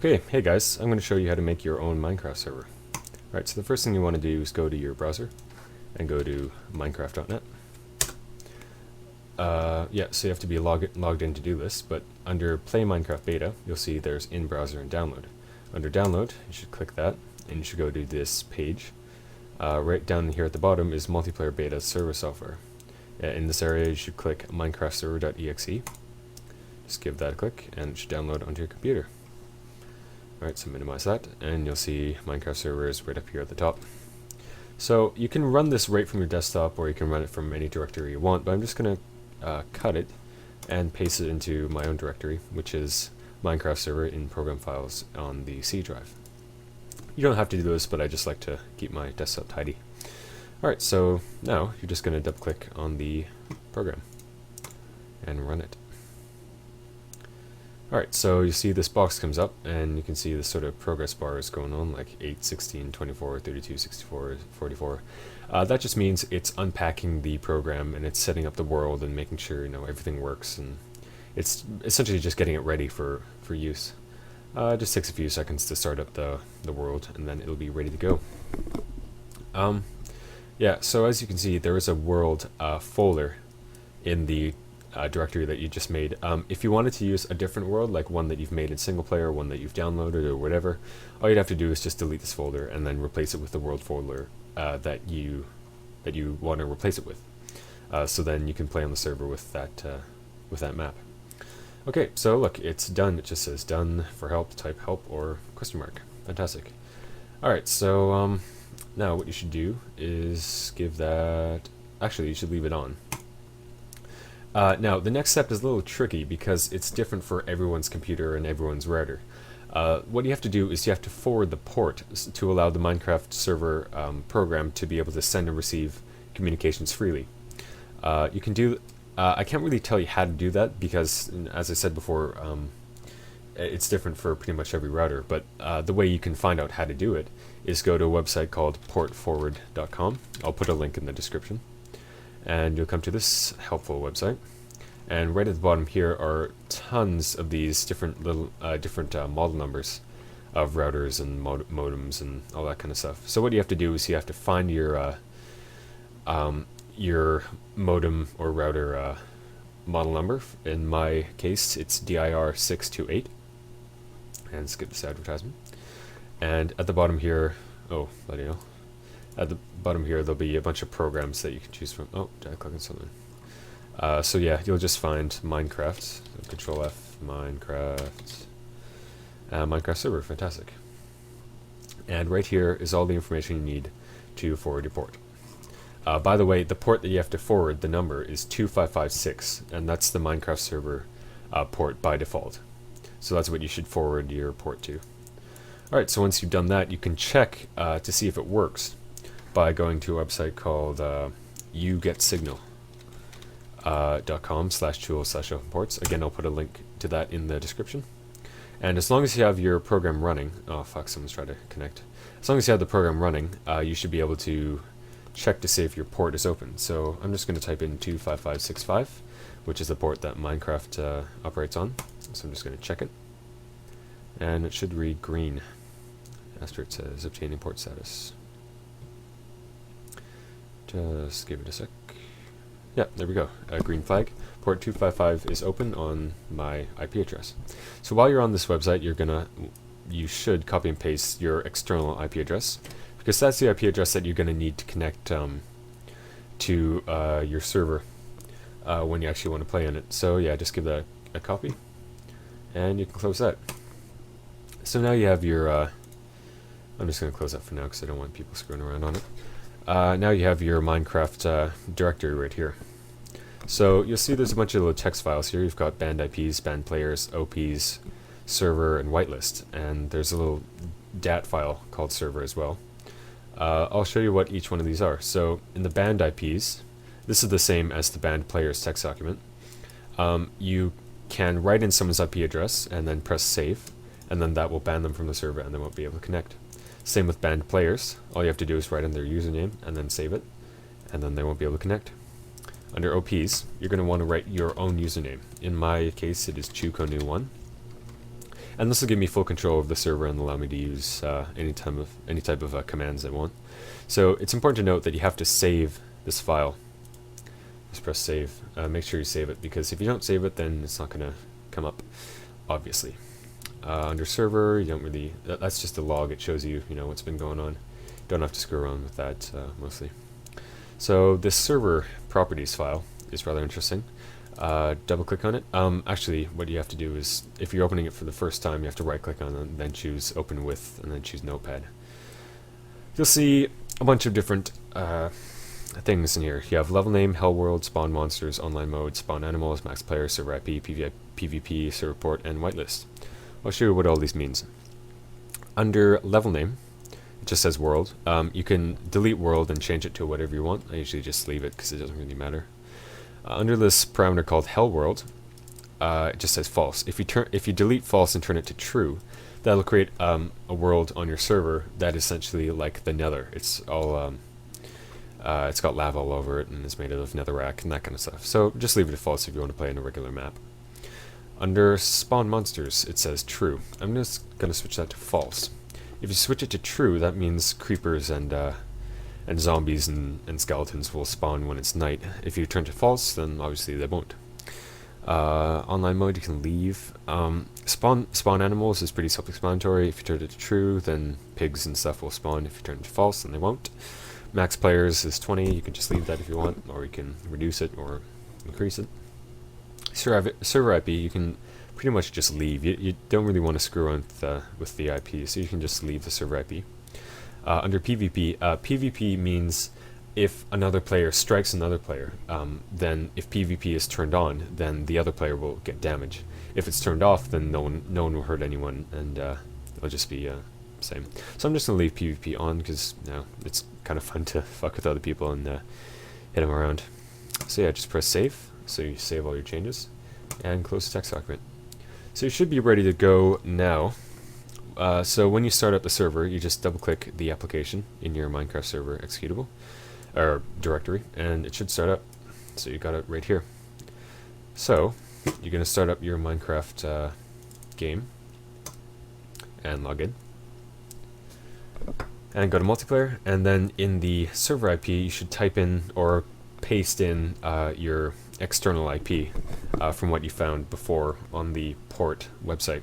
Okay, hey guys, I'm going to show you how to make your own Minecraft server. Alright, so the first thing you want to do is go to your browser and go to minecraft.net. Yeah, so you have to be logged in to do this, but under Play Minecraft Beta, you'll see there's in browser and download. Under download, you should click that, and you should go to this page. Right down here at the bottom is multiplayer beta server software. In this area, you should click minecraftserver.exe. Just give that a click, and it should download onto your computer. Alright, so minimize that, and you'll see Minecraft server is right up here at the top. So you can run this right from your desktop, or you can run it from any directory you want, but I'm just going to cut it and paste it into my own directory, which is Minecraft server in program files on the C drive. You don't have to do this, but I just like to keep my desktop tidy. Alright, so now you're just going to double click on the program and run it. Alright, so you see this box comes up, and you can see this sort of progress bar is going on, like 8, 16, 24, 32, 64, 44. That just means it's unpacking the program, and it's setting up the world and making sure everything works, and it's essentially just getting it ready for use. It just takes a few seconds to start up the world, and then it'll be ready to go. Yeah, so as you can see, there is a world folder in the directory that you just made. If you wanted to use a different world, like one that you've made in single player, one that you've downloaded or whatever, all you'd have to do is just delete this folder and then replace it with the world folder that you want to replace it with. So then you can play on the server with that map. Okay, so look, it's done. It just says done. For help, type help or question mark. Fantastic. Alright, so now what you should do is give that, actually you should leave it on. Now, the next step is a little tricky because it's different for everyone's computer and everyone's router. What you have to do is you have to forward the port to allow the Minecraft server program to be able to send and receive communications freely. You can do, I can't really tell you how to do that because, as I said before, it's different for pretty much every router, but the way you can find out how to do it is go to a website called portforward.com. I'll put a link in the description. And you'll come to this helpful website, and right at the bottom here are tons of these different little model numbers of routers and modems and all that kind of stuff. So what you have to do is you have to find your modem or router model number. In my case, it's DIR628, and skip this advertisement. And at the bottom here, oh bloody hell. At the bottom here, there'll be a bunch of programs that you can choose from. Oh, did I click on something? So yeah, you'll just find Minecraft. So Control F, Minecraft, Minecraft server. Fantastic. And right here is all the information you need to forward your port. By the way, the port that you have to forward, the number is 2556, and that's the Minecraft server port by default. So that's what you should forward your port to. Alright, so once you've done that, you can check to see if it works by going to a website called yougetsignal.com/tools/openports. Again, I'll put a link to that in the description. And as long as you have your program running, oh fuck, someone's trying to connect. As long as you have the program running, you should be able to check to see if your port is open. So I'm just going to type in 25565, which is the port that Minecraft operates on. So I'm just going to check it. And it should read green after it says obtaining port status. Just give it a sec. Yeah, there we go. A green flag. Port 255 is open on my IP address. So while you're on this website, you should copy and paste your external IP address, because that's the IP address that you're going to need to connect to your server when you actually want to play on it. So yeah, just give that a copy, and you can close that. So now you have your. I'm just going to close that for now because I don't want people screwing around on it. Now you have your Minecraft directory right here. So you'll see there's a bunch of little text files here. You've got banned IPs, banned players, OPs, server, and whitelist. And there's a little DAT file called server as well. I'll show you what each one of these are. So in the banned IPs, this is the same as the banned players text document. You can write in someone's IP address and then press save, and then that will ban them from the server and they won't be able to connect. Same with banned players. All you have to do is write in their username and then save it, and then they won't be able to connect. Under OPs, you're going to want to write your own username. In my case, it is ChuConu1. and this will give me full control of the server and allow me to use any type of commands I want. So it's important to note that you have to save this file. Just press save. Make sure you save it, because if you don't save it, then it's not going to come up, obviously. Under server, you don't really, that's just a log. It shows you, what's been going on. Don't have to screw around with that mostly. So this server properties file is rather interesting. Double click on it. Actually, what you have to do is, if you're opening it for the first time, you have to right click on it and then choose open with, and then choose notepad. You'll see a bunch of different things in here. You have level name, hell world, spawn monsters, online mode, spawn animals, max player, server IP, PvP, server port, and whitelist. I'll show you what all these means. Under level name, it just says world. You can delete world and change it to whatever you want. I usually just leave it because it doesn't really matter. Under this parameter called hell world, it just says false. If you delete false and turn it to true, that'll create a world on your server that is essentially like the Nether. It's all it's got lava all over it and is made out of netherrack and that kind of stuff. So just leave it at false if you want to play in a regular map. Under spawn monsters, it says true. I'm just going to switch that to false. If you switch it to true, that means creepers and zombies and skeletons will spawn when it's night. If you turn to false, then obviously they won't. Online mode, you can leave. Spawn animals is pretty self-explanatory. If you turn it to true, then pigs and stuff will spawn. If you turn it to false, then they won't. Max players is 20. You can just leave that if you want, or you can reduce it or increase it. Server IP, you can pretty much just leave. You don't really want to screw around with the IP, so you can just leave the server IP. Under PvP, PvP means if another player strikes another player, then if PvP is turned on, then the other player will get damage. If it's turned off, then no one will hurt anyone, and it'll just be same. So I'm just going to leave PvP on, because it's kind of fun to fuck with other people and hit them around. So yeah, just press save. So you save all your changes, and close the text document. So you should be ready to go now. So when you start up the server, you just double click the application in your Minecraft server executable, or directory, and it should start up. So you got it right here. So you're going to start up your Minecraft game, and log in. And go to multiplayer, and then in the server IP, you should type in or paste in your external IP from what you found before on the port website.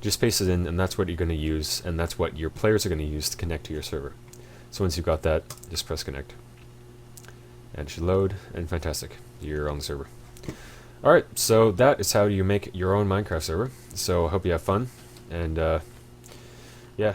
Just paste it in, and that's what you're going to use, and that's what your players are going to use to connect to your server. So once you've got that, just press connect. And it should load, and fantastic, you're on the server. Alright, so that is how you make your own Minecraft server. So I hope you have fun, and yeah.